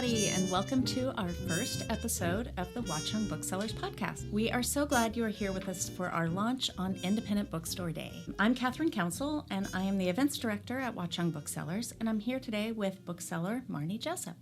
everybody, and welcome to our first episode of the Watchung Booksellers podcast. We are so glad you are here with us for our launch on Independent Bookstore Day. I'm Kathryn Counsell, and I am the events director at Watchung Booksellers, and I'm here today with bookseller Marnie Jessup.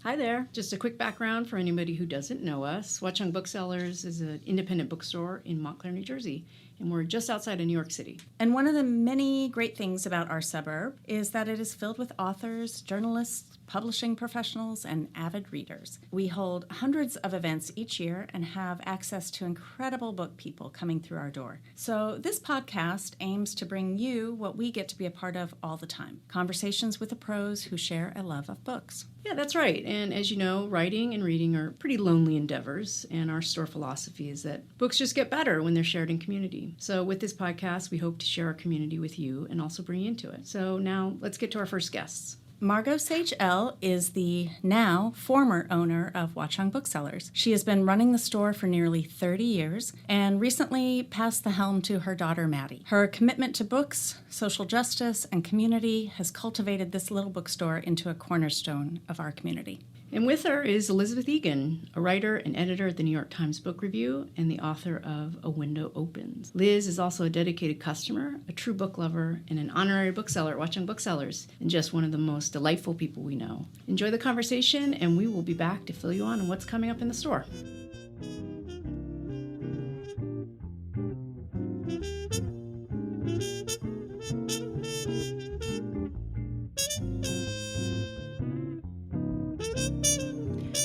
Hi there. Just a quick background for anybody who doesn't know us. Watchung Booksellers is an independent bookstore in Montclair, New Jersey, and we're just outside of New York City. And one of the many great things about our suburb is that it is filled with authors, journalists, publishing professionals, and avid readers. We hold hundreds of events each year and have access to incredible book people coming through our door. So this podcast aims to bring you what we get to be a part of all the time, conversations with the pros who share a love of books. Yeah, that's right. And as you know, writing and reading are pretty lonely endeavors, and our store philosophy is that books just get better when they're shared in community. So with this podcast, we hope to share our community with you and also bring you into it. So now let's get to our first guests. Margot Sage L. is the now former owner of Watchung Booksellers. She has been running the store for nearly 30 years and recently passed the helm to her daughter, Maddie. Her commitment to books, social justice, and community has cultivated this little bookstore into a cornerstone of our community. And with her is Elizabeth Egan, a writer and editor at the New York Times Book Review and the author of A Window Opens. Liz is also a dedicated customer, a true book lover, and an honorary bookseller at Watchung Booksellers, and just one of the most delightful people we know. Enjoy the conversation, and we will be back to fill you on what's coming up in the store.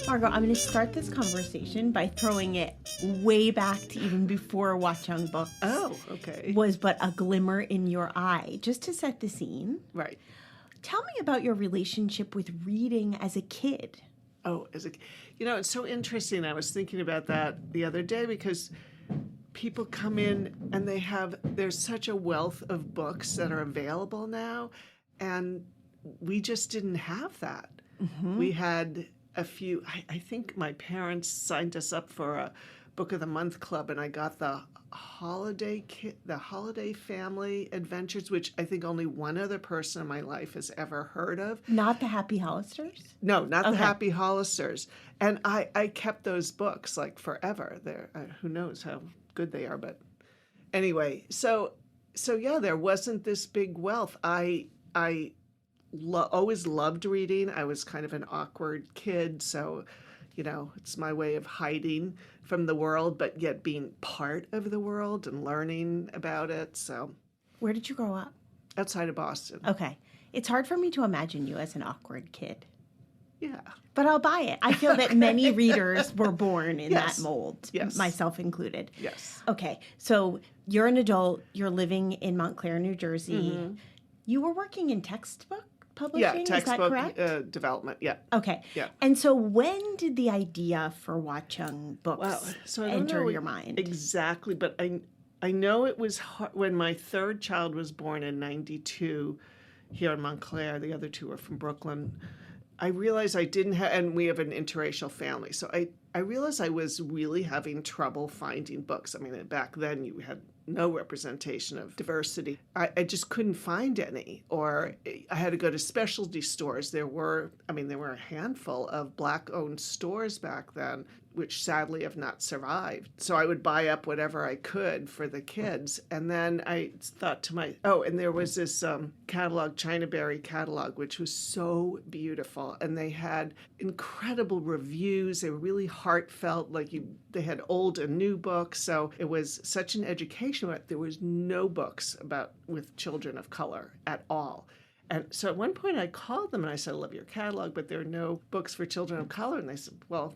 Margot, I'm going to start this conversation by throwing it way back to even before Watchung Books. Oh, okay. Was but a glimmer in your eye, just to set the scene. Right. Tell me about your relationship with reading as a kid. Oh, it's so interesting. I was thinking about that the other day because people come in and there's such a wealth of books that are available now, and we just didn't have that. Mm-hmm. We had a few. I think my parents signed us up for a Book of the Month club, and I got the Holiday Family Adventures, which I think only one other person in my life has ever heard of. Not the Happy Hollisters? No, not the Happy Hollisters. And I kept those books like forever. They're who knows how good they are, but anyway. So yeah, there wasn't this big wealth. I always loved reading. I was kind of an awkward kid, so, it's my way of hiding from the world, but yet being part of the world and learning about it. So, where did you grow up? Outside of Boston. Okay. It's hard for me to imagine you as an awkward kid. Yeah. But I'll buy it. I feel that many readers were born in that mold, yes. Myself included. Yes. Okay. So you're an adult. You're living in Montclair, New Jersey. Mm-hmm. You were working in textbook publishing, yeah, textbook is that correct? Development, yeah. Okay. Yeah. And so when did the idea for Watchung Books enter your mind? Exactly, but I know it was hard when my third child was born in 92 here in Montclair. The other two were from Brooklyn. I realized I didn't have, and we have an interracial family, so I realized I was really having trouble finding books. I mean, back then you had no representation of diversity. I just couldn't find any, or I had to go to specialty stores. There were a handful of Black-owned stores back then, which sadly have not survived. So I would buy up whatever I could for the kids. And then I thought to and there was this catalog, Chinaberry catalog, which was so beautiful. And they had incredible reviews. They were really heartfelt, they had old and new books. So it was such an education. There was no books with children of color at all. And so at one point I called them and I said, I love your catalog, but there are no books for children of color. And they said, well,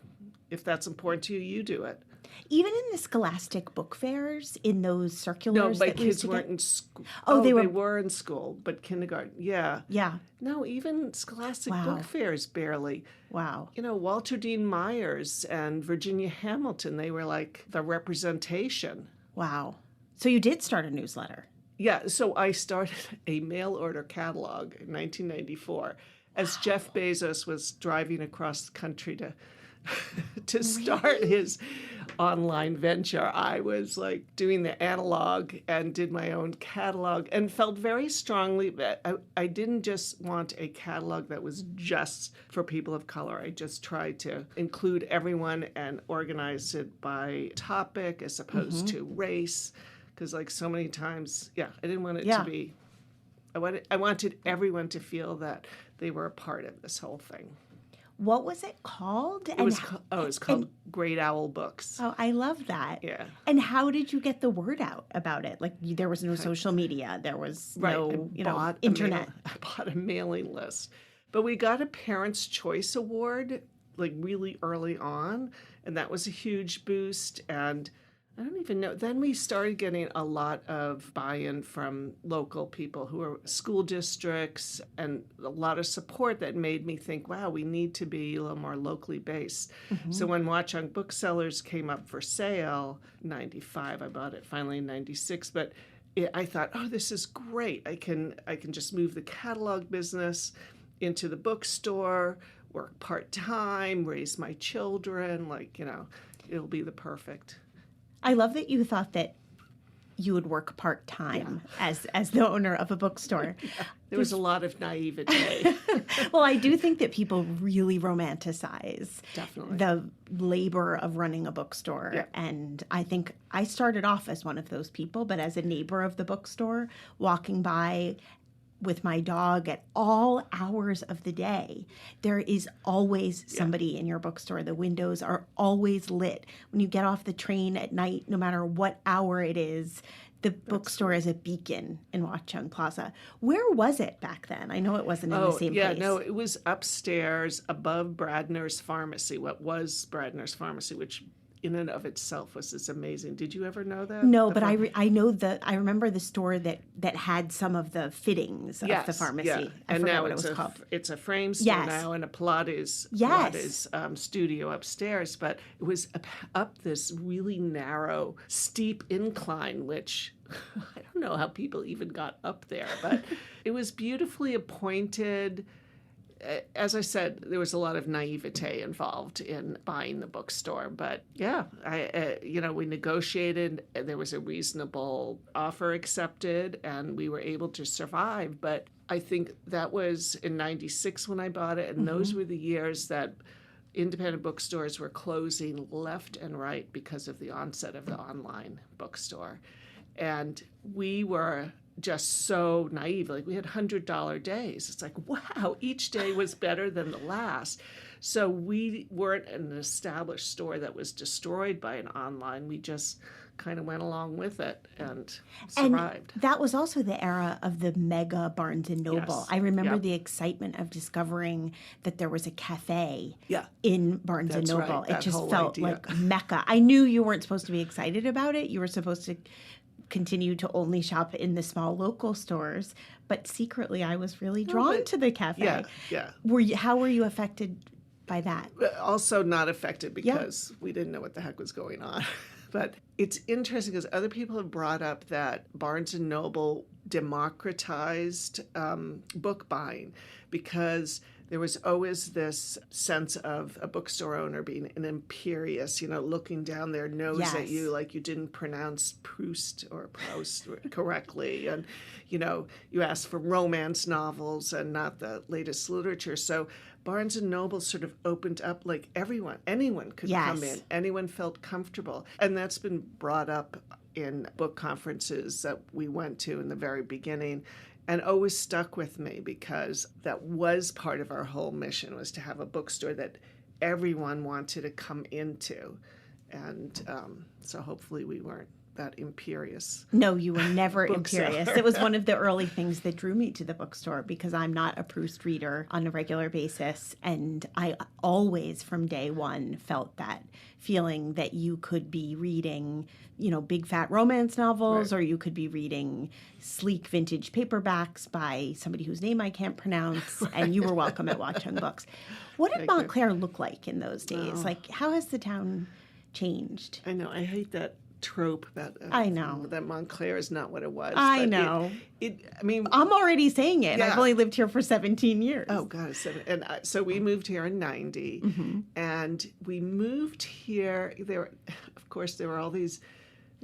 if that's important to you, you do it. Even in the Scholastic book fairs, in those circulars? No, my kids weren't in school. They were in school, but kindergarten, yeah. Yeah. No, even Scholastic book fairs, barely. Wow. Walter Dean Myers and Virginia Hamilton, they were like the representation. Wow. So you did start a newsletter. Yeah, so I started a mail order catalog in 1994 as Jeff Bezos was driving across the country to start his online venture. I was like doing the analog and did my own catalog and felt very strongly that I didn't just want a catalog that was just for people of color. I just tried to include everyone and organize it by topic as opposed to race. Because like so many times, I didn't want it to be, I wanted everyone to feel that they were a part of this whole thing. What was it called? It was called Great Owl Books. Oh, I love that. Yeah. And how did you get the word out about it? Like there was no social media. There was no, internet. I bought a mailing list. But we got a Parents' Choice Award like really early on, and that was a huge boost. And I don't even know. Then we started getting a lot of buy-in from local people who are school districts and a lot of support that made me think, wow, we need to be a little more locally based. So when Watchung Booksellers came up for sale, 95, I bought it finally in 96, but I thought, oh, this is great. I can just move the catalog business into the bookstore, work part-time, raise my children, it'll be the perfect. I love that you thought that you would work part-time as the owner of a bookstore. There was a lot of naivete. Well, I do think that people really romanticize Definitely. the labor of running a bookstore. Yeah. And I think I started off as one of those people, but as a neighbor of the bookstore, walking by with my dog at all hours of the day, there is always somebody in your bookstore. The windows are always lit. When you get off the train at night, no matter what hour it is, the bookstore is a beacon in Watchung Plaza. Where was it back then? I know it wasn't in the same place. No, it was upstairs above Bradner's Pharmacy, what was Bradner's Pharmacy, which in and of itself was this amazing. Did you ever know that? No, but I know I remember the store that had some of the fittings of the pharmacy. Yeah. I and forgot now what it was called. It's a frame store now and a Pilates studio upstairs. But it was up this really narrow, steep incline, which I don't know how people even got up there, but it was beautifully appointed. As I said, there was a lot of naivete involved in buying the bookstore, but we negotiated. There was a reasonable offer accepted, and we were able to survive. But I think that was in '96 when I bought it, and those were the years that independent bookstores were closing left and right because of the onset of the online bookstore, and we were just so naive. Like, we had $100 days. It's like, wow, each day was better than the last. So we weren't an established store that was destroyed by an online. We just kind of went along with it and survived. And that was also the era of the mega Barnes & Noble. Yes. I remember the excitement of discovering that there was a cafe in Barnes & Noble. Right. That it just whole felt idea. like Mecca. I knew you weren't supposed to be excited about it. You were supposed to continue to only shop in the small local stores, but secretly I was really drawn to the cafe. Yeah. How were you affected by that? Also not affected because we didn't know what the heck was going on. But it's interesting because other people have brought up that Barnes & Noble democratized book buying because there was always this sense of a bookstore owner being an imperious, looking down their nose at you like you didn't pronounce Proust correctly. And, you asked for romance novels and not the latest literature. So Barnes & Noble sort of opened up like anyone could come in. Anyone felt comfortable. And that's been brought up in book conferences that we went to in the very beginning. And always stuck with me because that was part of our whole mission, was to have a bookstore that everyone wanted to come into. And so hopefully we weren't that imperious. No, you were never imperious. It was one of the early things that drew me to the bookstore because I'm not a Proust reader on a regular basis. And I always, from day one, felt that feeling that you could be reading, big fat romance novels, or you could be reading sleek vintage paperbacks by somebody whose name I can't pronounce, and you were welcome at Watchung Books. What did Montclair look like in those days? Like, how has the town changed? I know. I hate that trope that I know that Montclair is not what it was. I know. I'm already saying it. I've only lived here for 17 years. Oh God, and so we moved here in '90, and And we moved here. Of course, there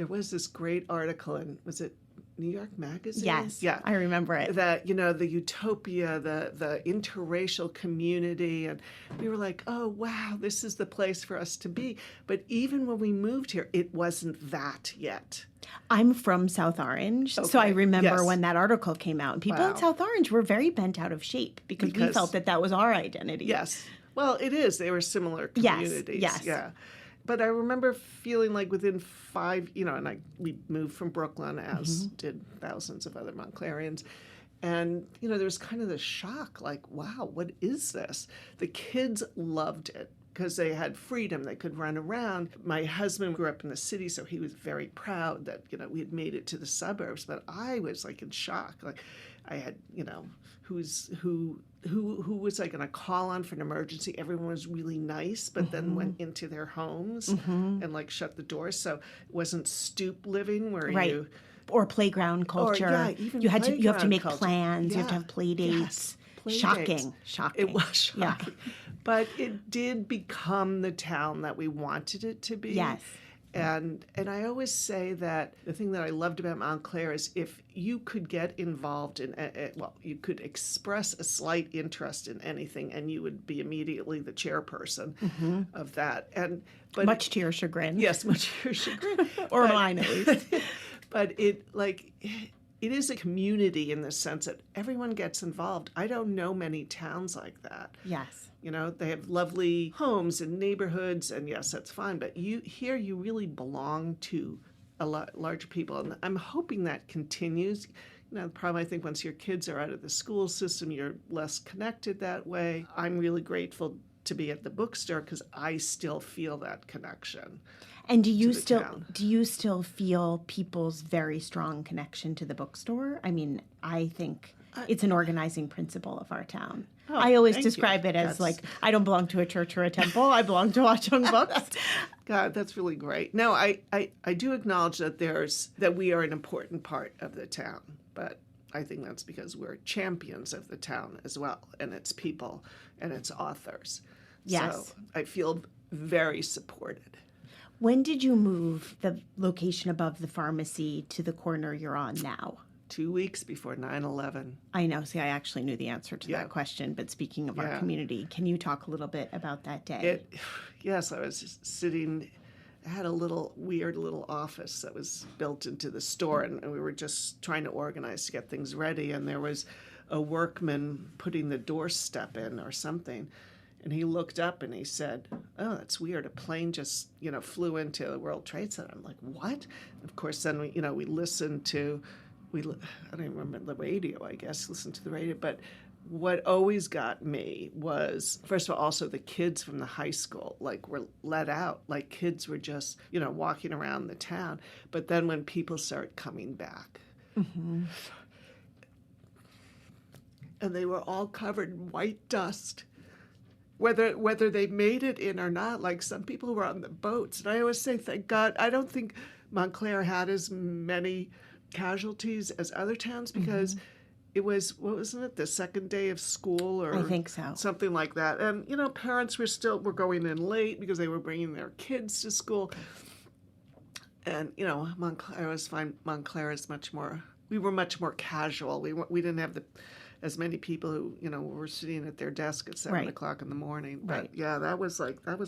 was this great article in, was it New York Magazine? Yes, yeah, I remember it. That, the utopia, the interracial community, and we were like, oh wow, this is the place for us to be. But even when we moved here, it wasn't that yet. I'm from South Orange, so I remember when that article came out, and people in South Orange were very bent out of shape because we felt that was our identity. Yes, well, it is. They were similar communities. Yes. Yeah. But I remember feeling like within 5, and we moved from Brooklyn, as did thousands of other Montclairians. And, there was kind of the shock, like, wow, what is this? The kids loved it because they had freedom. They could run around. My husband grew up in the city, so he was very proud that, we had made it to the suburbs. But I was, like, in shock. Like, I had, who was I going to call on for an emergency? Everyone was really nice, but then went into their homes and like shut the doors. So it wasn't stoop living where you or playground culture. Even you have to make culture. plans. Yeah. You have to have play dates. Play Shocking. dates. Shocking. It was shocking. But it did become the town that we wanted it to be. Yes. And I always say that the thing that I loved about Montclair is if you could get involved in, you could express a slight interest in anything, and you would be immediately the chairperson of that. But much to your chagrin. Yes, much to your chagrin, or mine at least. But it is a community in the sense that everyone gets involved. I don't know many towns like that. Yes. They have lovely homes and neighborhoods, and yes, that's fine. But you really belong to a lot larger people, and I'm hoping that continues. The problem, I think, once your kids are out of the school system, you're less connected that way. I'm really grateful to be at the bookstore because I still feel that connection. And do you still feel people's very strong connection to the bookstore? I mean, I think it's an organizing principle of our town. Oh, I always describe it as I don't belong to a church or a temple. I belong to Watchung Books. God, that's really great. No, I do acknowledge that we are an important part of the town, but I think that's because we're champions of the town as well, and its people and its authors. Yes. So I feel very supported. When did you move the location above the pharmacy to the corner you're on now? 2 weeks before 9/11. I know. See, I actually knew the answer to that question. But speaking of our community, can you talk a little bit about that day? Yes, I was just sitting. I had a weird little office that was built into the store, and we were just trying to organize to get things ready. And there was a workman putting the doorstep in or something. And he looked up and he said, "Oh, that's weird. A plane just, flew into the World Trade Center." I'm like, "What?" And of course, then we listened to, I don't even remember the radio, I guess, listened to the radio. But what always got me was, first of all, also the kids from the high school, were let out. Kids were just, walking around the town. But then when people started coming back, and they were all covered in white dust, whether they made it in or not. Some people were on the boats. And I always say, thank God, I don't think Montclair had as many casualties as other towns because it was, wasn't it, the second day of school or I think so. Something like that. And, parents were going in late because they were bringing their kids to school. And, Montclair was fine. Montclair is we were much more casual. We didn't have as many people who, were sitting at their desk at 7 o'clock in the morning. But yeah, that was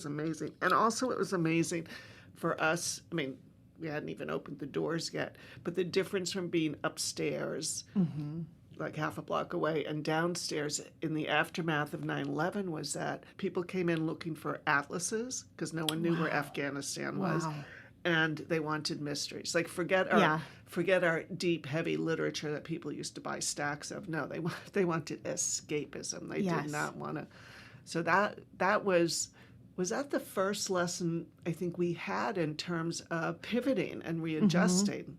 amazing. And also it was amazing for us. I mean, we hadn't even opened the doors yet, but the difference from being upstairs, half a block away, and downstairs in the aftermath of 9/11 was that people came in looking for atlases because no one knew where Afghanistan was. And they wanted mysteries. Forget our deep, heavy literature that people used to buy stacks of. No, they wanted escapism. They did not want to. So that was that the first lesson I think we had in terms of pivoting and readjusting.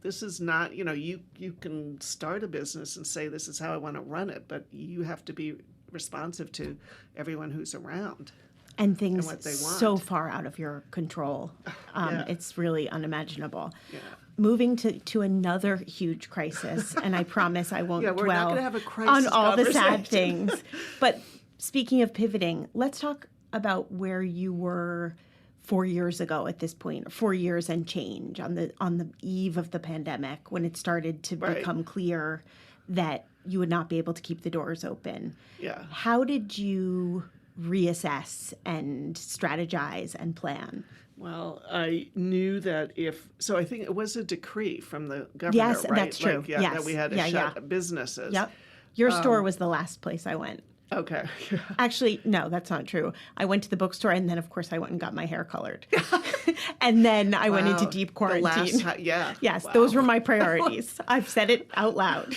This is not, you can start a business and say this is how I want to run it, but you have to be responsive to everyone who's around. And things what they want. So far out of your control. It's really unimaginable. Yeah. Moving to another huge crisis, and I promise I won't we're not dwell gonna have a crisis on all the sad conversation. things. But speaking of pivoting, let's talk about where you were 4 years ago at this point, 4 years and change on the eve of the pandemic when it started to become clear that you would not be able to keep the doors open. Yeah. How did you reassess and strategize and plan? Well, I knew that I think it was a decree from the governor, Yes, right? that's true. Yes. That we had to shut businesses. Yep. Your store was the last place I went. Okay. Actually, no, that's not true. I went to the bookstore, and then, of course, I went and got my hair colored. And then I went into deep quarantine. Yes, those were my priorities. I've said it out loud.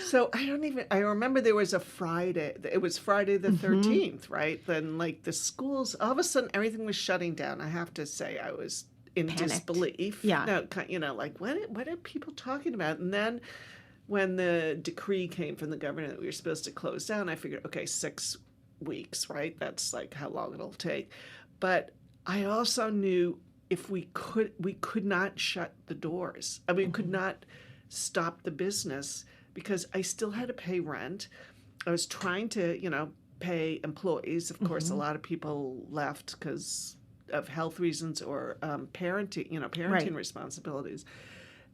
So I remember there was a Friday. It was Friday the 13th, right? Then, like, the schools, all of a sudden, everything was shutting down. I have to say, I was in disbelief. Yeah. No, like, what are people talking about? And then when the decree came from the governor that we were supposed to close down, I figured, okay, 6 weeks, right? That's like how long it'll take. But I also knew we could not shut the doors. I mean, we could not stop the business because I still had to pay rent. I was trying to, pay employees. Of course, a lot of people left because of health reasons or parenting responsibilities.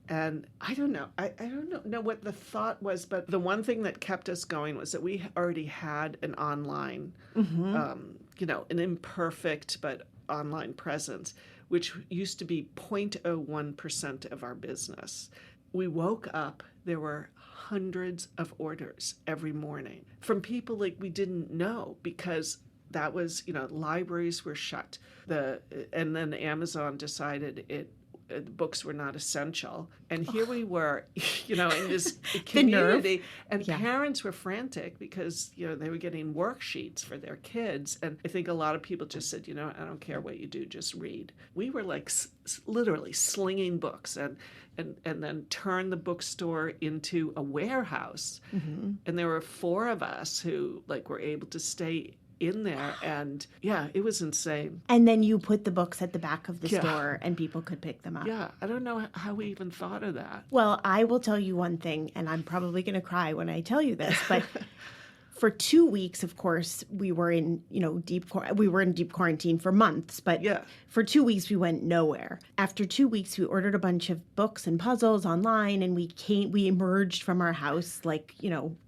And I don't know. I don't know what the thought was, but the one thing that kept us going was that we already had an online, an imperfect but online presence, which used to be 0.01% of our business. We woke up, there were hundreds of orders every morning from people like we didn't know because that was, libraries were shut. And then Amazon decided books were not essential. And here we were, in this community. And parents were frantic because, they were getting worksheets for their kids. And I think a lot of people just said, I don't care what you do, just read. We were like literally slinging books and then turned the bookstore into a warehouse. Mm-hmm. And there were 4 of us who were able to stay in there, and it was insane. And then you put the books at the back of the store and people could pick them up. Yeah, I don't know how we even thought of that. Well, I will tell you one thing, and I'm probably going to cry when I tell you this, but for 2 weeks, of course, we were in deep quarantine for months, but for 2 weeks we went nowhere. After 2 weeks, we ordered a bunch of books and puzzles online, and we emerged from our house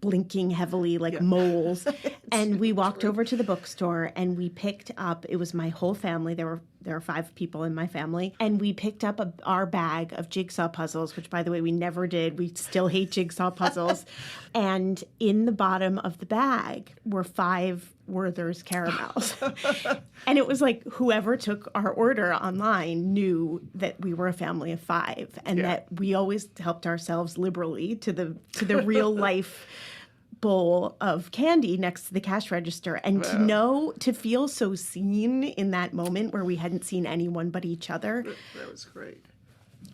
blinking heavily like moles, and we walked over to the bookstore and we picked up. It was my whole family. There are 5 people in my family, and we picked up our bag of jigsaw puzzles, which, by the way, we never did. We still hate jigsaw puzzles. And in the bottom of the bag were 5 Werther's caramels. And it was like whoever took our order online knew that we were a family of 5 and that we always helped ourselves liberally to the real life bowl of candy next to the cash register. And to feel so seen in that moment where we hadn't seen anyone but each other. That was great.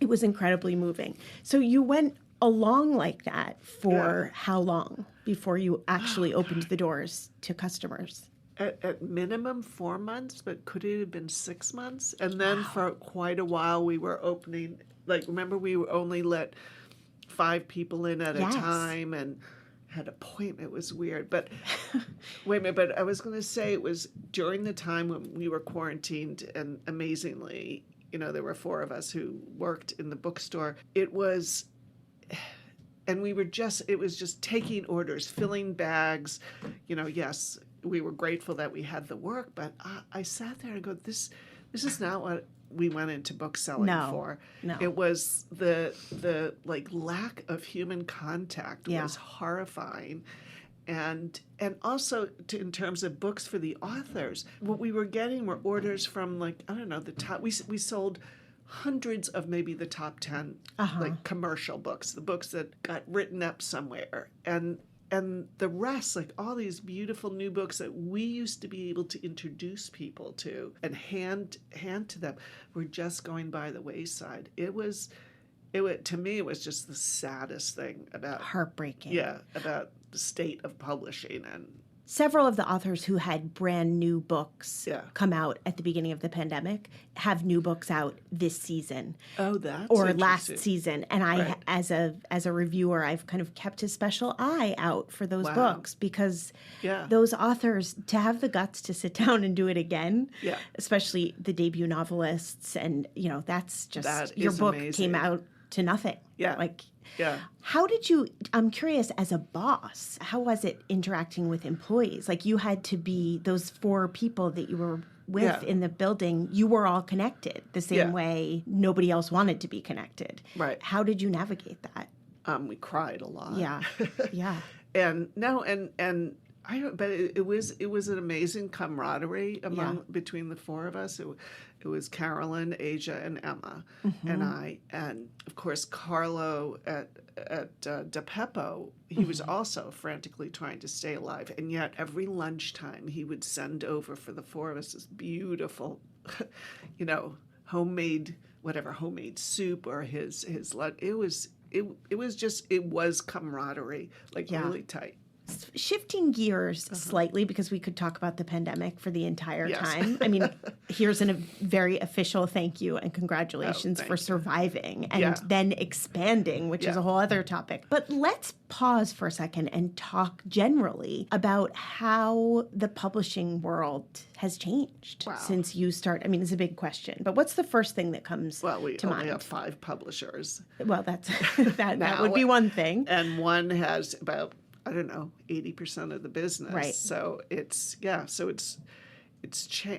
It was incredibly moving. So you went along like that for how long before you actually opened the doors to customers? At minimum 4 months, but could it have been 6 months? And then for quite a while we were opening, remember we only let 5 people in at a time and had appointment. It was weird. But wait a minute, but I was going to say it was during the time when we were quarantined, and amazingly, there were 4 of us who worked in the bookstore. It was just taking orders, filling bags, yes, we were grateful that we had the work, but I sat there and go, this is not what we went into book selling for. No. It was the lack of human contact was horrifying. And also in terms of books for the authors, what we were getting were orders from the top. We sold hundreds of maybe the top 10 commercial books, the books that got written up somewhere, and the rest, all these beautiful new books that we used to be able to introduce people to and hand to them, were just going by the wayside. To me, it was just the saddest thing about heartbreaking. Yeah, about the state of publishing, several of the authors who had brand new books Yeah. come out at the beginning of the pandemic have new books out this season. Oh, that's or interesting. last season. And I, Right. as a reviewer, I've kind of kept a special eye out for those Wow. books because Yeah. those authors, to have the guts to sit down and do it again, Yeah. especially the debut novelists, and that's just That your is book amazing. came out to nothing. Yeah. Like, Yeah. how did you, I'm curious, as a boss, how was it interacting with employees? Like, you had to be, those 4 people that you were with Yeah. in the building, you were all connected the same Yeah. way nobody else wanted to be connected. Right. How did you navigate that? We cried a lot. Yeah. Yeah. And no, and I don't. But it was an amazing camaraderie between the 4 of us. It was Caroline, Asia, and Emma, and I, and of course Carlo at DePeppo. He was also frantically trying to stay alive, and yet every lunchtime he would send over for the 4 of us this beautiful, homemade soup or his lunch. It was camaraderie, like Yeah. really tight. Shifting gears slightly, because we could talk about the pandemic for the entire Yes. time. I mean, here's a very official thank you and congratulations thank for you. surviving and Yeah. then expanding, which is Yeah. a whole other topic. But let's pause for a second and talk generally about how the publishing world has changed Wow. since you start. I mean, it's a big question, but what's the first thing that comes Well, we to only mind? have 5 publishers, Well, that's that Now- would be one thing. and one has about 80% of the business. Right. So it's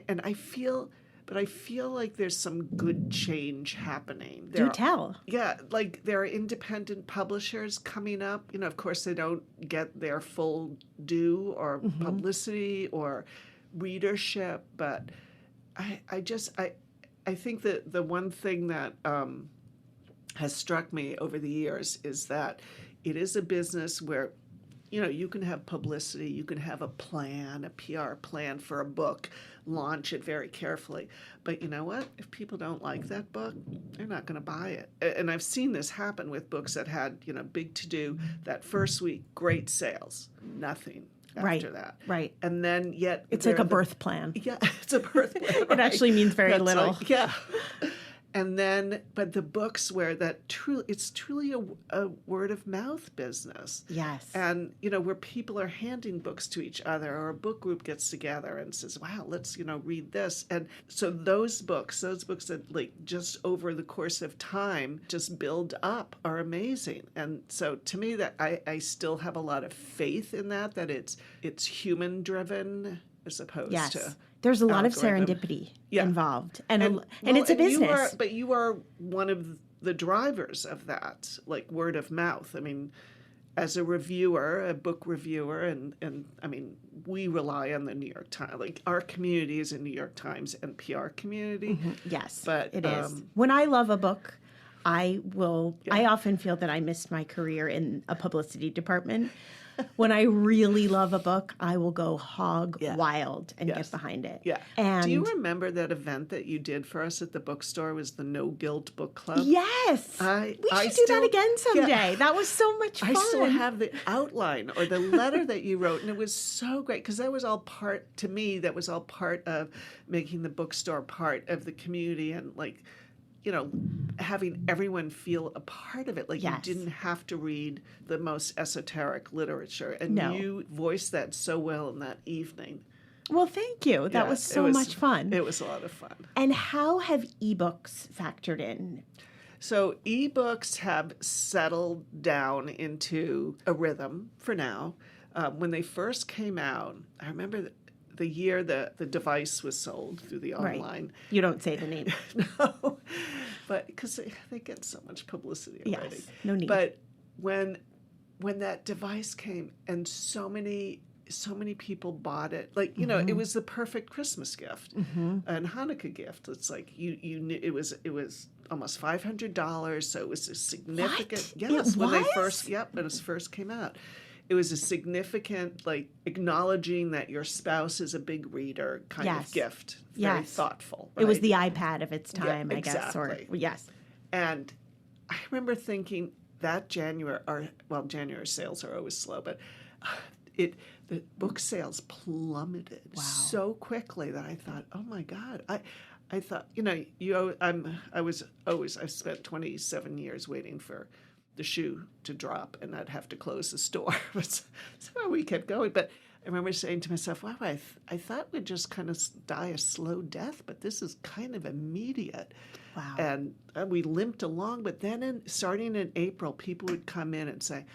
and I feel like there's some good change happening. Do tell. Yeah, like there are independent publishers coming up. Of course, they don't get their full due or publicity or readership, but I think that the one thing that has struck me over the years is that it is a business where you can have publicity, you can have a plan, a PR plan for a book, launch it very carefully. But you know what? If people don't like that book, they're not going to buy it. And I've seen this happen with books that had, big to-do. That first week, great sales, nothing after that. Right. And then yet... It's like a birth plan. Yeah, it's a birth plan. It actually means very That's little. like- yeah. And then, but the books where it's truly a word of mouth business. Yes. And, where people are handing books to each other, or a book group gets together and says, wow, let's, read this. And so those books that just over the course of time just build up are amazing. And so to me that I still have a lot of faith in that it's human driven as opposed Yes. to There's a lot of algorithm. serendipity Yeah. involved. And it's a business. But you are one of the drivers of that, like word of mouth. I mean, as a reviewer, a book reviewer, and I mean, we rely on the New York Times. Like our community is a New York Times NPR community. Yes, But, it is. When I love a book, I often feel that I missed my career in a publicity department. When I really love a book, I will go hog wild and get behind it. Yeah. And do you remember that event that you did for us at the bookstore? Was the No Guilt Book Club? Yes. I We should do still- that again someday. Yeah. That was so much fun. I still have the outline or the letter that you wrote, and it was so great because that was all part of making the bookstore part of the community and having everyone feel a part of it. Like Yes. you didn't have to read the most esoteric literature, and No. you voiced that so well in that evening. Well, thank you. That Yeah, was so much fun. It was a lot of fun. And how have ebooks factored in? So ebooks have settled down into a rhythm for now. When they first came out, I remember the year the device was sold through the online. Right. You don't say the name. No, but because they get so much publicity already. Yes, no need. But when that device came and so many people bought it, it was the perfect Christmas gift and Hanukkah gift. It's like you knew it was almost $500, so it was a significant. What? Yes, It when they was? when it first came out. It was a significant, acknowledging that your spouse is a big reader kind Yes. of gift. Very Yes. thoughtful. It was right? the iPad of its time, I guess. exactly. Or yes. And I remember thinking that January sales are always slow, but the book sales plummeted so quickly that I thought, oh my God. I thought, I've spent 27 years waiting for the shoe to drop and I'd have to close the store. But somehow we kept going. But I remember saying to myself, wow, I thought we'd just kind of die a slow death, but this is kind of immediate. Wow. And we limped along, but then starting in April, people would come in and say,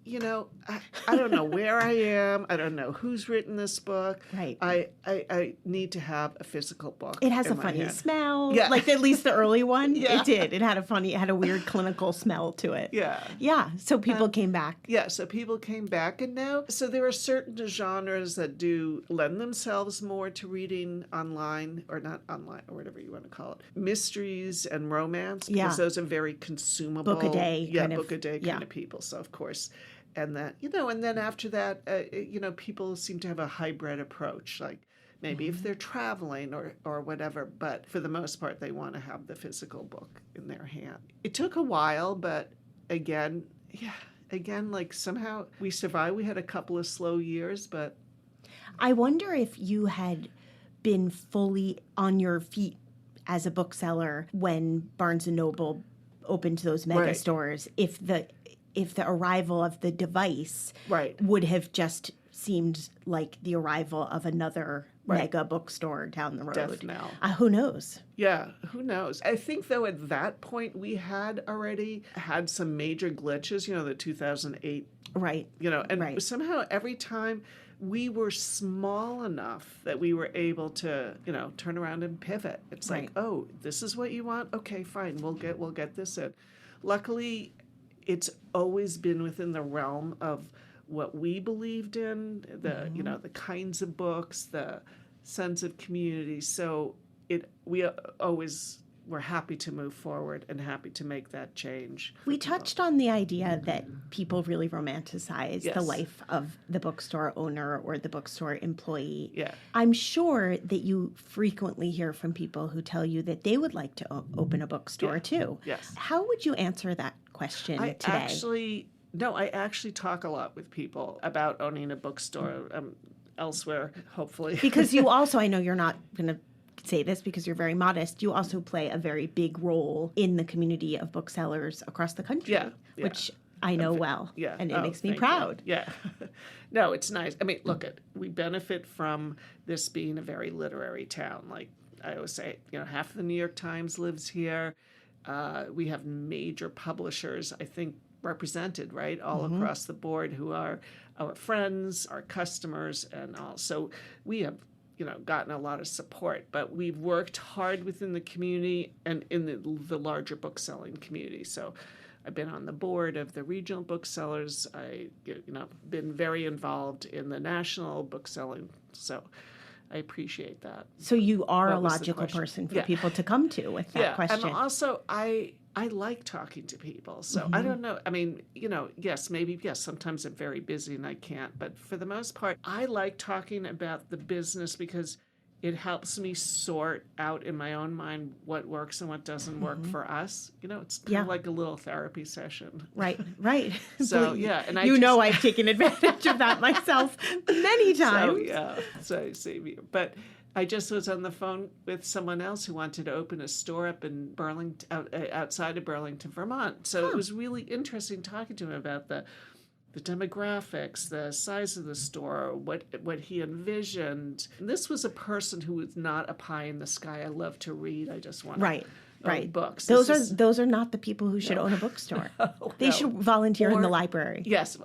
I don't know where I am. I don't know who's written this book. Right. I need to have a physical book. It has in a my funny hand. smell. Yeah. Like at least the early one. Yeah. It did. It had a weird clinical smell to it. Yeah. Yeah. So people came back. Yeah, so people came back, and now, so there are certain genres that do lend themselves more to reading online, or not online, or whatever you want to call it. Mysteries and romance, because those are very consumable. Book a day. Yeah, kind book of, a day kind of people. So, of course, and that, and then after that, people seem to have a hybrid approach, like maybe if they're traveling or whatever, but for the most part, they want to have the physical book in their hand. It took a while, but again, like somehow we survived. We had a couple of slow years, but I wonder if you had been fully on your feet as a bookseller when Barnes & Noble opened those mega stores, if the arrival of the device would have just seemed like the arrival of another mega bookstore down the road. Definitely. Who knows? Yeah, who knows? I think, though, at that point, we had already had some major glitches, the 2008. Right. And somehow every time we were small enough that we were able to, turn around and pivot. It's like, oh, this is what you want? Okay, fine. We'll get this in. Luckily, it's always been within the realm of what we believed in, the the kinds of books, the sense of community. So we always were happy to move forward and happy to make that change. We touched on the idea that people really romanticize the life of the bookstore owner or the bookstore employee. Yeah. I'm sure that you frequently hear from people who tell you that they would like to open a bookstore too. Yes. How would you answer that question today? I actually talk a lot with people about owning a bookstore elsewhere, hopefully. Because you also, I know you're not going to say this because you're very modest, you also play a very big role in the community of booksellers across the country, which I know well, and it makes me proud. Yeah. No, it's nice. I mean, look, we benefit from this being a very literary town. Like I always say, half of the New York Times lives here. We have major publishers, I think, represented, right, all across the board, who are our friends, our customers, and all. So we have gotten a lot of support, but we've worked hard within the community and in the larger book-selling community. So I've been on the board of the regional booksellers. Been very involved in the national bookselling. So I appreciate that. So you are a logical person for people to come to with that question. And also I like talking to people. So I don't know. I mean, yes, sometimes I'm very busy and I can't. But for the most part, I like talking about the business because it helps me sort out in my own mind what works and what doesn't work for us. It's kind of like a little therapy session. Right. So, and I've taken advantage of that myself many times. So same here. But I just was on the phone with someone else who wanted to open a store up in Burlington, outside of Burlington, Vermont. So it was really interesting talking to him about the demographics, the size of the store, what he envisioned. And this was a person who was not a pie in the sky. I love to read. I just want to own books. Those are not the people who should own a bookstore. They should volunteer in the library. Yes,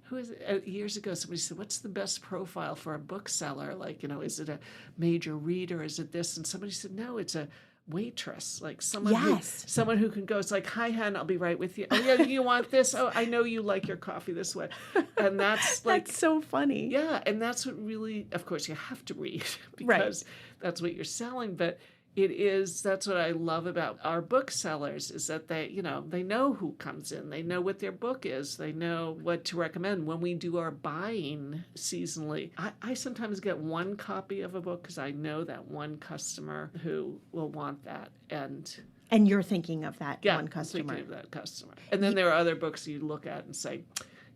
who is it? Years ago, somebody said, "What's the best profile for a bookseller? Like, is it a major reader? Is it this?" And somebody said, "No, it's a waitress, like someone who can go. It's like, hi, hon, I'll be right with you. Oh yeah, you want this? Oh, I know you like your coffee this way." And that's like that's so funny. Yeah, and that's what really, of course, you have to read because that's what you're selling, but. That's what I love about our booksellers is that they know who comes in. They know what their book is. They know what to recommend. When we do our buying seasonally, I sometimes get one copy of a book because I know that one customer who will want that. And you're thinking of that one customer. Thinking of that customer. And then there are other books you look at and say,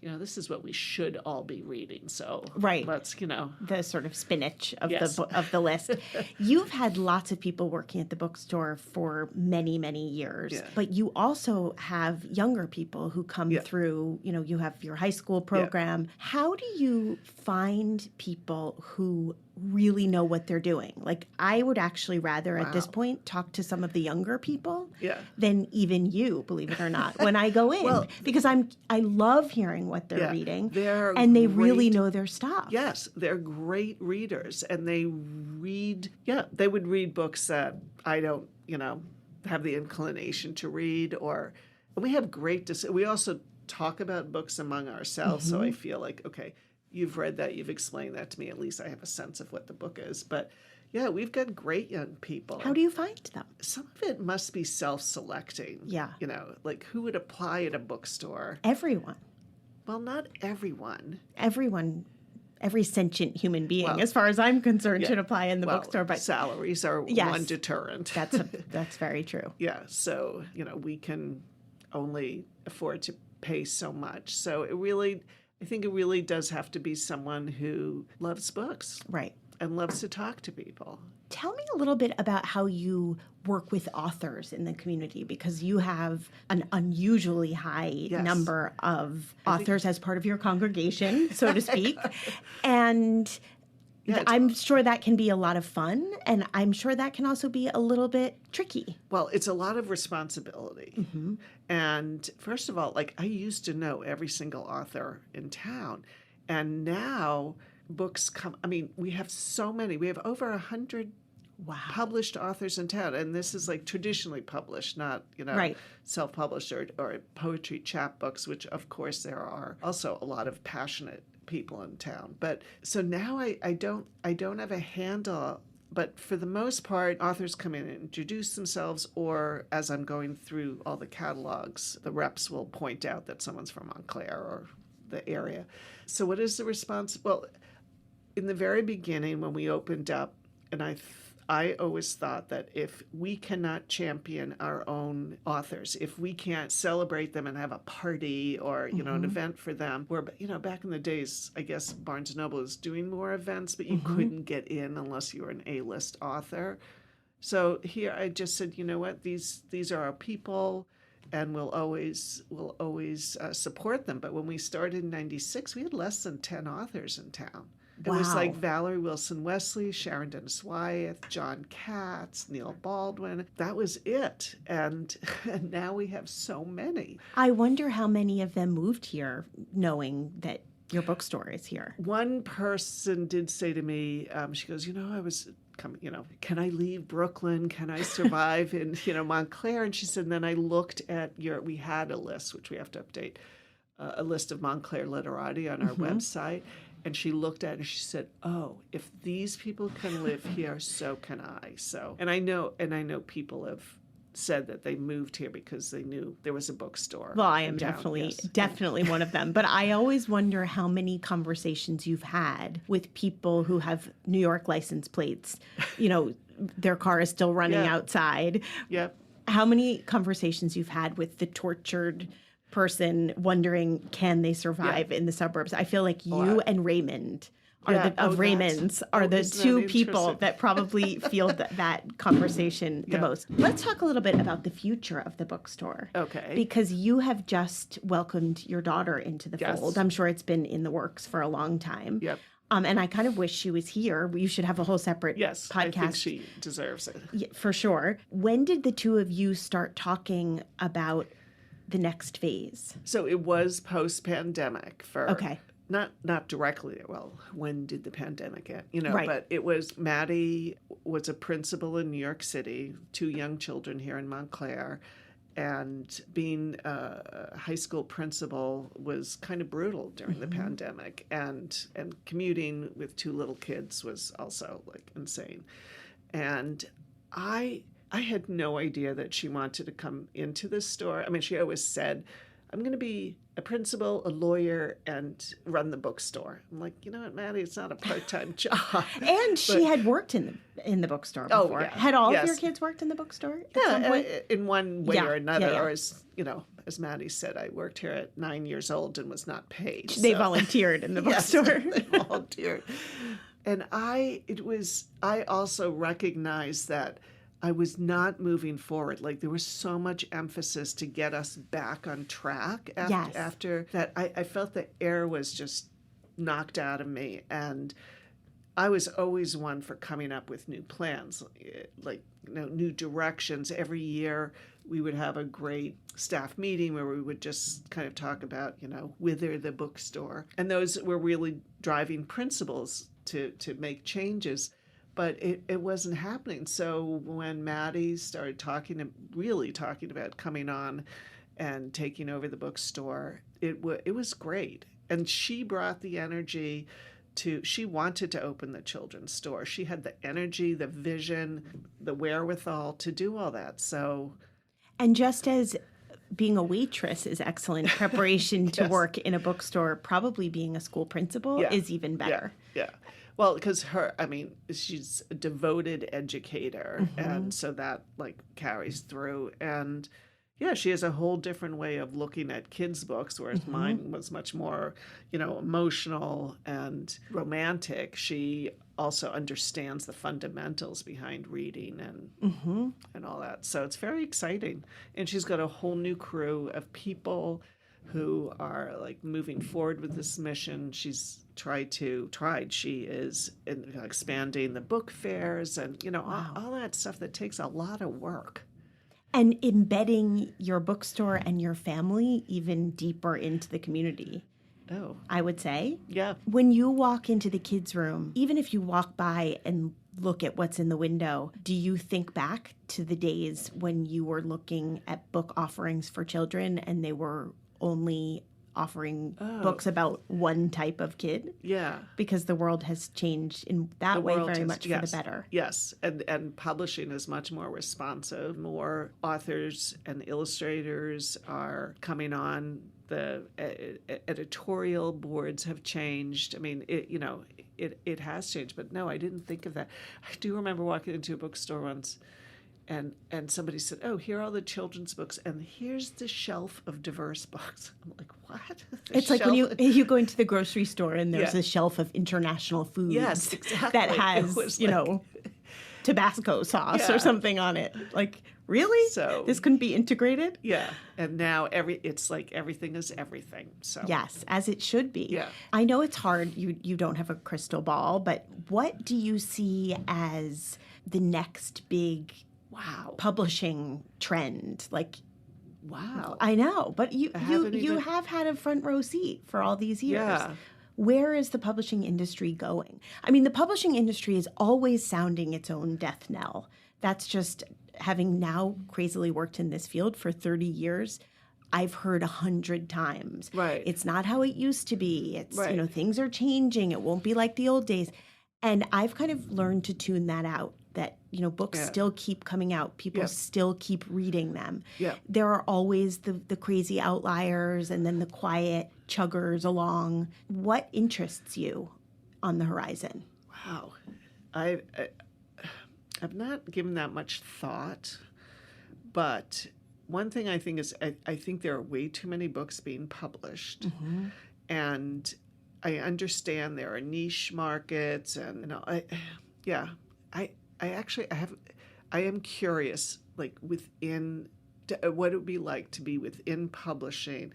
this is what we should all be reading. So Right. let's, The sort of spinach of Yes. the list. You've had lots of people working at the bookstore for many, many years, Yeah. but you also have younger people who come through, you have your high school program. How do you find people who really know what they're doing? Like, I would actually rather at this point talk to some of the younger people than even you, believe it or not, when I go in, because I love hearing what they're reading, and they really know their stuff. Yes, they're great readers, and they read. Yeah, they would read books that I don't, have the inclination to read, and we have we also talk about books among ourselves. So I feel like, okay, you've read that, you've explained that to me. At least I have a sense of what the book is. But yeah, we've got great young people. How do you find them? Some of it must be self-selecting. Yeah. Like who would apply at a bookstore? Everyone. Well, not everyone. Every sentient human being, as far as I'm concerned, should apply in the bookstore. But salaries are one deterrent. That's very true. Yeah. So, we can only afford to pay so much. So I think it really does have to be someone who loves books. Right. And loves to talk to people. Tell me a little bit about how you work with authors in the community, because you have an unusually high number of authors as part of your congregation, so to speak. And I'm sure that can be a lot of fun, and I'm sure that can also be a little bit tricky. Well, it's a lot of responsibility. Mm-hmm. And first of all, I used to know every single author in town, and now books come. I mean, we have so many. We have over 100 published authors in town, and this is traditionally published, not self-published or poetry chapbooks, which of course there are also a lot of passionate people in town. But so now I don't have a handle. But for the most part, authors come in and introduce themselves, or as I'm going through all the catalogs, the reps will point out that someone's from Montclair or the area. So what is the response? Well, in the very beginning when we opened up, and I always thought that if we cannot champion our own authors, if we can't celebrate them and have a party or, an event for them, where, back in the days, I guess Barnes & Noble is doing more events, but you couldn't get in unless you were an A-list author. So here I just said, you know what, these are our people, and we'll always support them. But when we started in 96, we had less than 10 authors in town. It was like Valerie Wilson Wesley, Sharon Dennis Wyeth, John Katz, Neil Baldwin. That was it. And now we have so many. I wonder how many of them moved here knowing that your bookstore is here. One person did say to me, she goes, I was coming, can I leave Brooklyn? Can I survive in, Montclair? And she said, and then I looked at we had a list, which we have to update, a list of Montclair literati on our website. And she looked at it and she said, "Oh, if these people can live here, so can I." So, and I know people have said that they moved here because they knew there was a bookstore. Well, I am definitely one of them. But I always wonder how many conversations you've had with people who have New York license plates. Their car is still running outside. Yep. How many conversations you've had with the tortured person wondering, can they survive in the suburbs? I feel like you and Raymond Raymonds are the two people that probably feel that conversation the most. Let's talk a little bit about the future of the bookstore. Okay. Because you have just welcomed your daughter into the fold. I'm sure it's been in the works for a long time. Yep. And I kind of wish she was here. You should have a whole separate podcast. I think she deserves it. Yeah, for sure. When did the two of you start talking about the next phase? So it was post-pandemic not directly. Well, when did the pandemic end? But it was, Maddie was a principal in New York City, 2 young children here in Montclair, and being a high school principal was kind of brutal during the pandemic, and commuting with 2 little kids was also insane. And I had no idea that she wanted to come into this store. I mean, she always said, I'm going to be a principal, a lawyer, and run the bookstore. I'm like, you know what, Maddie, it's not a part-time job. And she had worked in the bookstore before. Yeah. Had all Yes. of your kids worked in the bookstore at some point? In one way Yeah, or another. yeah, yeah. Or as Maddie said, I worked here at 9 years old and was not paid. They so- volunteered in the Yes, bookstore. they volunteered. And I also recognized that I was not moving forward. Like there was so much emphasis to get us back on track Yes. after that. I felt the air was just knocked out of me. And I was always one for coming up with new plans, like new directions. Every year we would have a great staff meeting where we would just kind of talk about, wither the bookstore. And those were really driving principles to make changes. But it wasn't happening. So when Maddie started really talking about coming on and taking over the bookstore, it was great. And she brought the energy she wanted to open the children's store. She had the energy, the vision, the wherewithal to do all that. So, And just as being a waitress is excellent preparation to Yes. work in a bookstore, probably being a school principal Yeah. is even better. Yeah. Well, because she's a devoted educator, and so that carries through. And yeah, she has a whole different way of looking at kids' books, whereas mine was much more, emotional and romantic. She also understands the fundamentals behind reading and all that. So it's very exciting. And she's got a whole new crew of people who are moving forward with this mission. She's she is expanding the book fairs and, all that stuff that takes a lot of work. And embedding your bookstore and your family even deeper into the community, Oh, I would say. yeah. When you walk into the kids' room, even if you walk by and look at what's in the window, do you think back to the days when you were looking at book offerings for children and they were only offering books about one type of kid? Yeah. Because the world has changed in that way world very has- much for the better. Yes, and publishing is much more responsive. More authors and illustrators are coming on. The editorial boards have changed. I mean, it has changed. But no, I didn't think of that. I do remember walking into a bookstore once, and somebody said, "Oh, here are all the children's books, and here's the shelf of diverse books." I'm like, "What?" It's like when you go into the grocery store and there's Yeah. a shelf of international foods Yes, exactly. that It has, was Tabasco sauce Yeah. or something on it. Like, really? So- this couldn't be integrated? Yeah, and now it's like everything is everything. So Yes, as it should be. Yeah. I know it's hard. You don't have a crystal ball, but what do you see as the next big publishing trend? Like, wow. I know, but you haven't you even- have had a front row seat for all these years. Yeah. Where is the publishing industry going? I mean, the publishing industry is always sounding its own death knell. That's just having now crazily worked in this field for 30 years. I've heard 100 times. Right. It's not how it used to be. It's, Right. Things are changing. It won't be like the old days. And I've kind of learned to tune that out, that, books Yeah. still keep coming out. People Yeah. still keep reading them. Yeah. There are always the crazy outliers and then the quiet chuggers along. What interests you on the horizon? Wow. I've not given that much thought, but one thing I think is I think there are way too many books being published, and I understand there are niche markets, and I am curious, within what it would be like to be within publishing,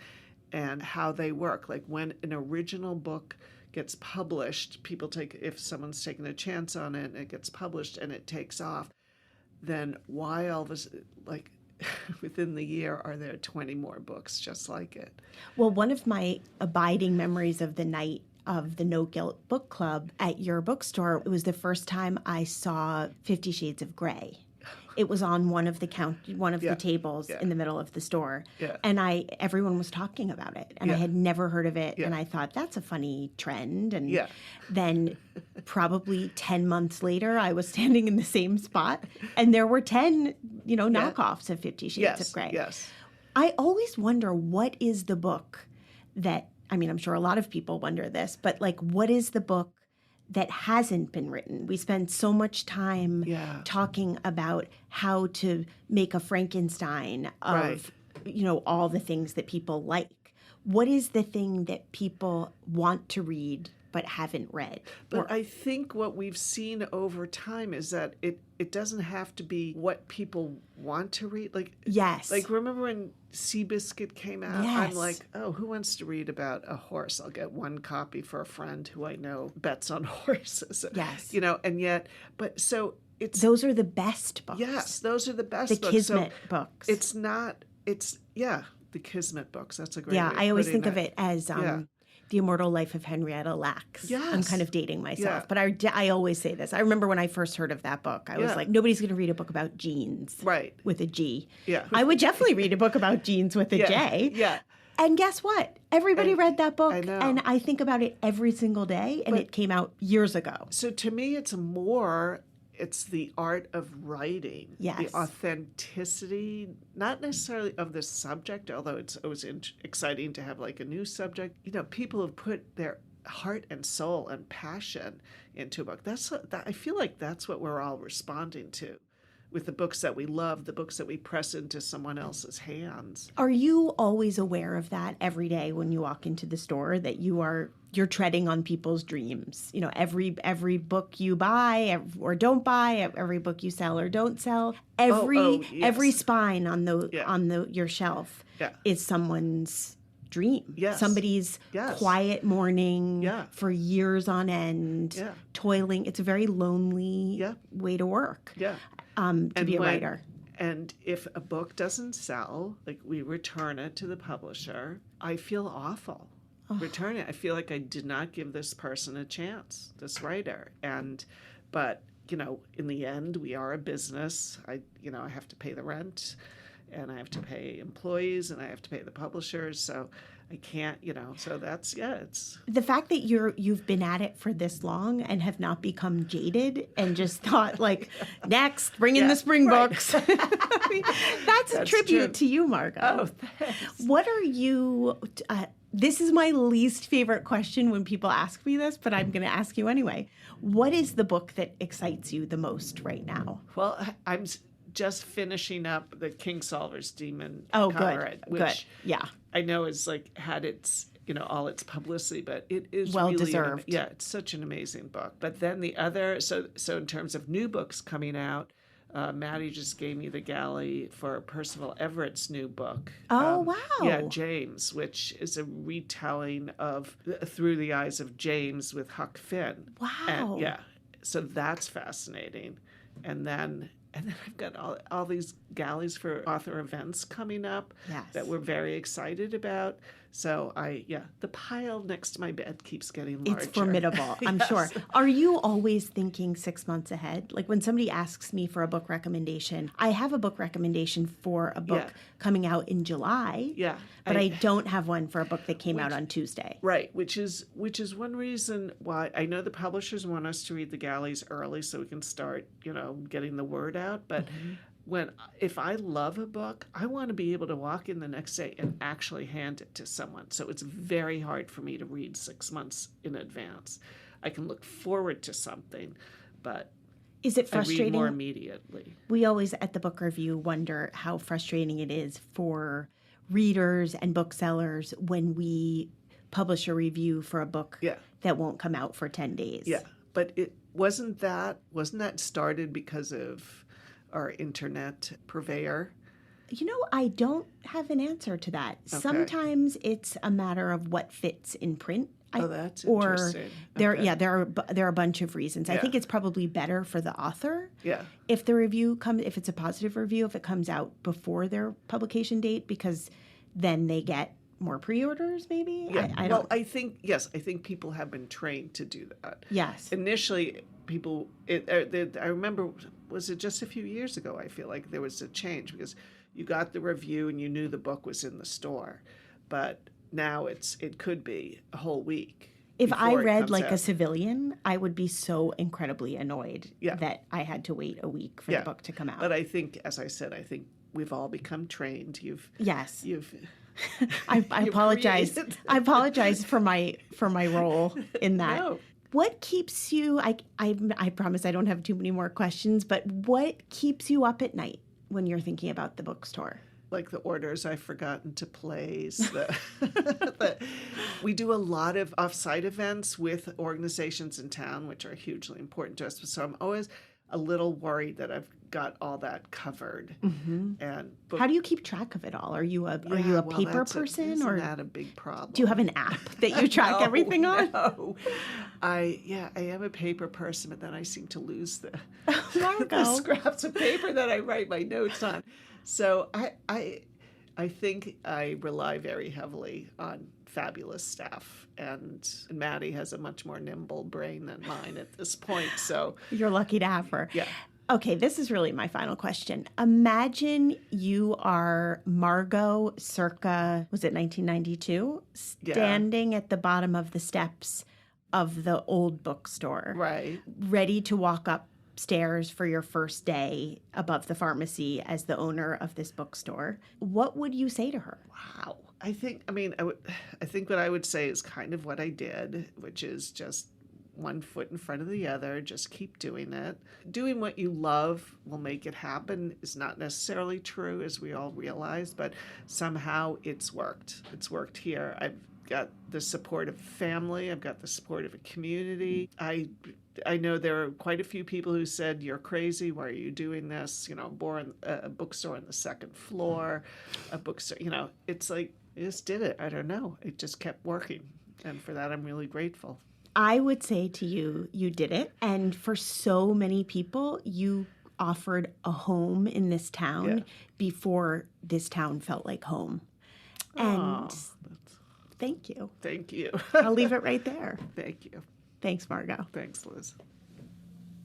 and how they work. Like when an original book gets published, if someone's taken a chance on it and it gets published and it takes off, then why all this, within the year, are there 20 more books just like it? Well, one of my abiding memories of the night of the No Guilt Book Club at your bookstore, it was the first time I saw 50 Shades of Grey. It was on one of the tables in the middle of the store, and everyone was talking about it, and I had never heard of it, and I thought that's a funny trend, and then probably 10 months later, I was standing in the same spot, and there were 10 knockoffs of 50 Shades of Grey. Yes. I always wonder, what is the book that, I mean, I'm sure a lot of people wonder this, but like, what is the book that hasn't been written? We spend so much time talking about how to make a Frankenstein of, all the things that people like. What is the thing that people want to read but haven't read? But I think what we've seen over time is that it doesn't have to be what people want to read. Like, yes. Like, remember when Seabiscuit came out? Yes. I'm like, oh, who wants to read about a horse? I'll get one copy for a friend who I know bets on horses. Yes. And yet, but so it's... Those are the best books. Yes, those are the best the books. Kismet books. It's not, the Kismet books. That's a great way of I always putting think of it as... The Immortal Life of Henrietta Lacks. Yes. I'm kind of dating myself, Yeah. but I always say this. I remember when I first heard of that book, I was like, nobody's going to read a book about jeans with a G. Yeah. I would definitely read a book about jeans with a J. Yeah. And guess what? Everybody read that book. I know. And I think about it every single day, and it came out years ago. So to me, it's the art of writing, Yes. the authenticity, not necessarily of the subject, although it's always exciting to have like a new subject. People have put their heart and soul and passion into a book. I feel like that's what we're all responding to with the books that we love, the books that we press into someone else's hands. Are you always aware of that every day when you walk into the store, that you're treading on people's dreams? Every book you buy or don't buy, every book you sell or don't sell, every spine on your shelf is someone's dream. Yes. Somebody's quiet morning for years on end, toiling. It's a very lonely way to work. Yeah. To be a writer. And if a book doesn't sell, like we return it to the publisher, I feel awful. Return it. I feel like I did not give this person a chance, this writer. But in the end, we are a business. I have to pay the rent, and I have to pay employees, and I have to pay the publishers. So I can't, so that's, it's... The fact that you've been at it for this long and have not become jaded and just thought like, next, bring in the spring books. I mean, that's a tribute to you, Margot. Oh, thanks. What are you... this is my least favorite question when people ask me this, but I'm going to ask you anyway. What is the book that excites you the most right now? Well, I'm just finishing up the Kingsolver's Demon. Oh, Conrad, good. Which Yeah. I know is had its, all its publicity, but it is well really deserved. It's such an amazing book. But then the other, so in terms of new books coming out, Maddie just gave me the galley for Percival Everett's new book. Oh, wow. Yeah, James, which is a retelling of Through the Eyes of James with Huck Finn. Wow. And, so that's fascinating. And then I've got all these galleys for author events coming up that we're very excited about. So the pile next to my bed keeps getting larger. It's formidable, I'm sure. Are you always thinking 6 months ahead? Like when somebody asks me for a book recommendation, I have a book recommendation for a book coming out in July. Yeah. But I don't have one for a book that came out on Tuesday. Right, which is one reason why I know the publishers want us to read the galleys early so we can start, getting the word out. But if I love a book, I want to be able to walk in the next day and actually hand it to someone. So it's very hard for me to read 6 months in advance. I can look forward to something, but is it frustrating? I read more immediately. We always at the book review wonder how frustrating it is for readers and booksellers when we publish a review for a book that won't come out for 10 days. Yeah, but it wasn't that started because of our internet purveyor? I don't have an answer to that. Okay. Sometimes it's a matter of what fits in print. That's interesting. There are a bunch of reasons. I think it's probably better for the author. Yeah. If the review if it's a positive review, if it comes out before their publication date, because then they get more pre-orders, maybe. Yeah. I think people have been trained to do that. Yes. Initially, people. I remember. Was it just a few years ago? I feel like there was a change because you got the review and you knew the book was in the store, but now it could be a whole week. If I read like a civilian, I would be so incredibly annoyed that I had to wait a week for the book to come out. But I think, as I said, we've all become trained. Yes. You've I apologize. created- I apologize for my role in that. No. What keeps you? I promise I don't have too many more questions. But what keeps you up at night when you're thinking about the bookstore? Like the orders I've forgotten to place. We do a lot of off-site events with organizations in town, which are hugely important to us. So I'm always a little worried that I've got all that covered. And How do you keep track of it all? Are you a paper person, isn't or that a big problem? do you have an app that you track everything on? No, I am a paper person, but then I seem to lose the Margot. scraps of paper that I write my notes on. So I think I rely very heavily on fabulous staff, and Maddie has a much more nimble brain than mine at this point. So You're lucky to have her. Yeah. Okay, this is really my final question. Imagine you are Margot circa, was it 1992? Standing at the bottom of the steps of the old bookstore. right. Ready to walk upstairs for your first day above the pharmacy as the owner of this bookstore. What would you say to her? Wow. I think what I would say is kind of what I did, which is just one foot in front of the other, just keep doing it. Doing what you love will make it happen is not necessarily true, as we all realize, but somehow it's worked. It's worked here. I've got the support of family. I've got the support of a community. I know there are quite a few people who said, "You're crazy. Why are you doing this?" A bookstore on the second floor, a bookstore. It's like, I just did it. I don't know. It just kept working. And for that, I'm really grateful. I would say to you, you did it. And for so many people, you offered a home in this town before this town felt like home. And thank you. Thank you. I'll leave it right there. Thank you. Thanks, Margot. Thanks, Liz.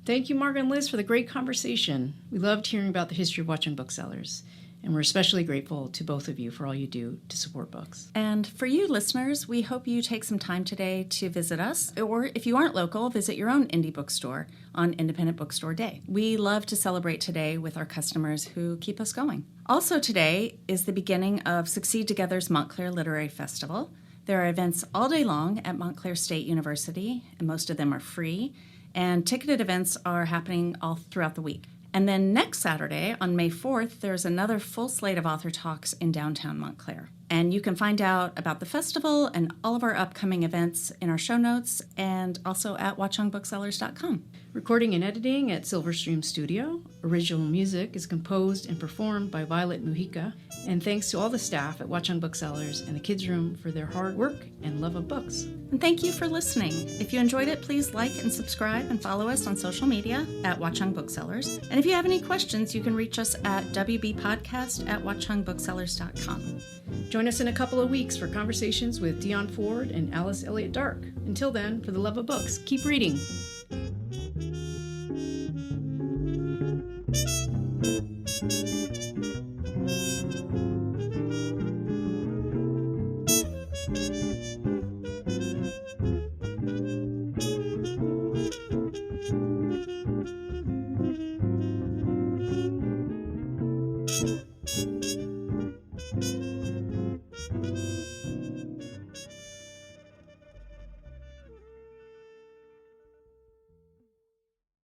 Thank you, Margot and Liz, for the great conversation. We loved hearing about the history of Watchung Booksellers, and we're especially grateful to both of you for all you do to support books. And for you listeners, we hope you take some time today to visit us, or if you aren't local, visit your own indie bookstore on Independent Bookstore Day. We love to celebrate today with our customers who keep us going. Also today is the beginning of Succeed Together's Montclair Literary Festival. There are events all day long at Montclair State University, and most of them are free, and ticketed events are happening all throughout the week. And then next Saturday, on May 4th, there's another full slate of author talks in downtown Montclair. And you can find out about the festival and all of our upcoming events in our show notes and also at watchungbooksellers.com. Recording and editing at Silverstream Studio. Original music is composed and performed by Violet Mujica. And thanks to all the staff at Watchung Booksellers and the Kids Room for their hard work and love of books. And thank you for listening. If you enjoyed it, please like and subscribe and follow us on social media at Watchung Booksellers. And if you have any questions, you can reach us at wbpodcast@watchungbooksellers.com. Join us in a couple of weeks for conversations with Dion Ford and Alice Elliott Dark. Until then, for the love of books, keep reading.